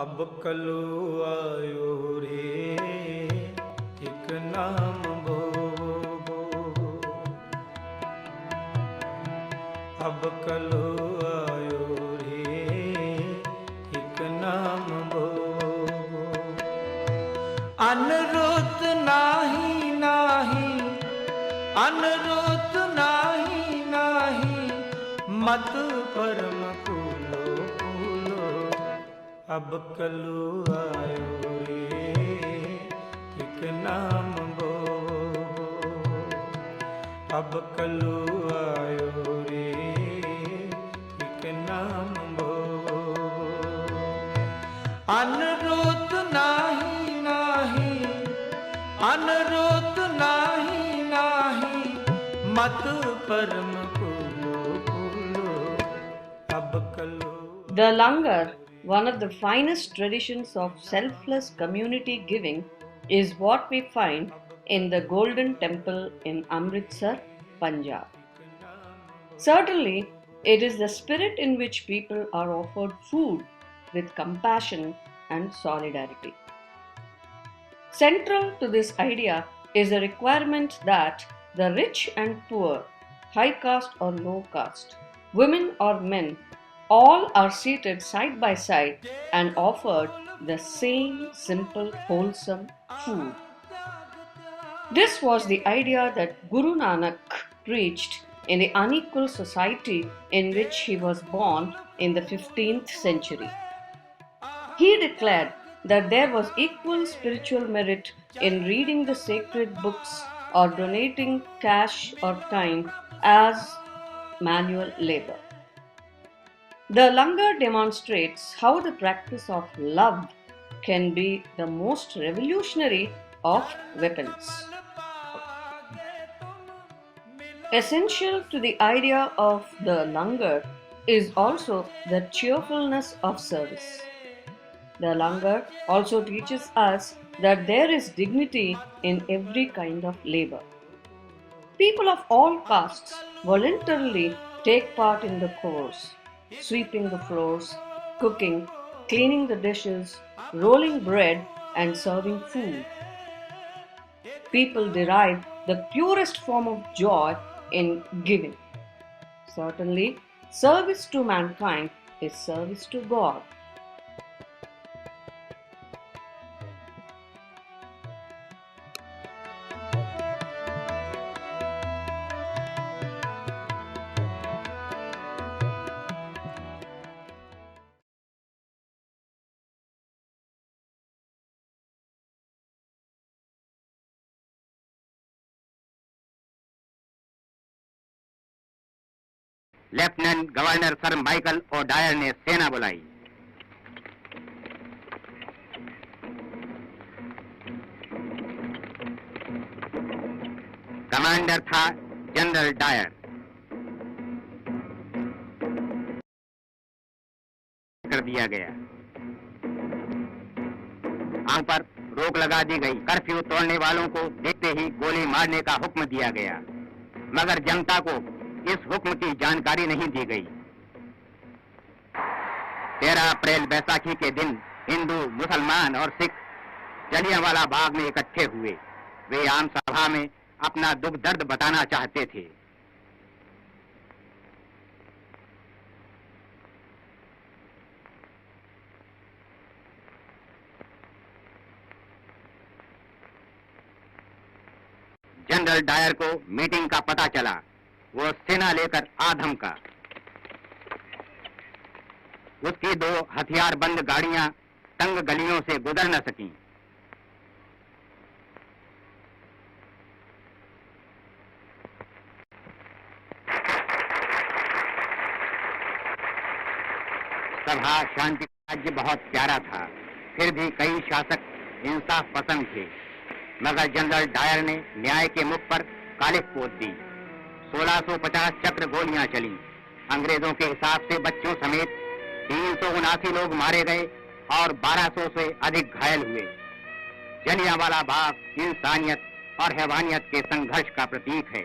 अब कलो आयो रे एक नाम भो, अब कलो आयो रे एक नाम भो। अनरुत नाही नाही, अनरुत नाही नाही, मत परम कूलो कूलो। अब कलो आयो रे एक नाम भो, अब कलो आयो रे एक नाम भो। अनरुत नाही नाही, अनरुत नाही नाही, मत परम कूलो कूलो। अब कलो The langar, one of the finest traditions of selfless community giving, is what we find in the Golden Temple in Amritsar, Punjab. Certainly, it is the spirit in which people are offered food with compassion and solidarity. Central to this idea is the requirement that the rich and poor, high caste or low caste, women or men, all are seated side by side and offered the same simple, wholesome food. This was the idea that Guru Nanak preached in the unequal society in which he was born in the 15th century. He declared that there was equal spiritual merit in reading the sacred books or donating cash or time as manual labor. The langar demonstrates how the practice of love can be the most revolutionary of weapons. Essential to the idea of the langar is also the cheerfulness of service. The langar also teaches us that there is dignity in every kind of labor. People of all castes voluntarily take part in the chores, sweeping the floors, cooking, cleaning the dishes, rolling bread, and serving food. People derive the purest form of joy in giving. Certainly, service to mankind is service to God. Lieutenant governor sir Michael O'Dwyer ने सेना बुलाई। Commander था general Dyer. कर दिया गया। आग पर रोक लगा दी गई। कर्फ्यू तोड़ने वालों को देखते ही गोली मारने का हुक्म दिया गया, मगर जनता को इस हुक्म की जानकारी नहीं दी गई। 13 अप्रैल बैसाखी के दिन हिंदू, मुसलमान और सिख जलियांवाला बाग में इकट्ठे हुए। वे आम सभा में अपना दुख दर्द बताना चाहते थे। जनरल डायर को मीटिंग का पता चला। वो सेना लेकर आ धमका। उसकी 2 हथियारबंद गाड़ियां तंग गलियों से गुजर न सकीं। सभा शांति राज्य बहुत प्यारा था, फिर भी कई शासक इंसाफ पसंद थे, मगर जनरल डायर ने न्याय के मुख पर कालिख पोत दी। 1650 चक्र गोलियां चली। अंग्रेजों के हिसाब से बच्चों समेत 379 लोग मारे गए और 1200 से अधिक घायल हुए। जलियांवाला बाग इंसानियत और हैवानियत के संघर्ष का प्रतीक है।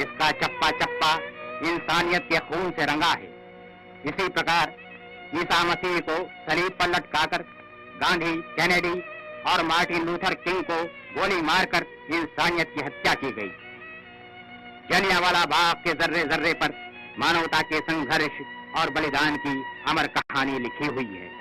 इसका चप्पा चप्पा इंसानियत के खून से रंगा है। इसी प्रकार ईसा मसीह को सलीब पर लटकाकर गांधी, कैनेडी और मार्टिन लूथर किंग को गोली मारकर इंसानियत की हत्या की गई। जलियांवाला बाग के जर्रे जर्रे पर मानवता के संघर्ष और बलिदान की अमर कहानी लिखी हुई है।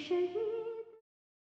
शहीद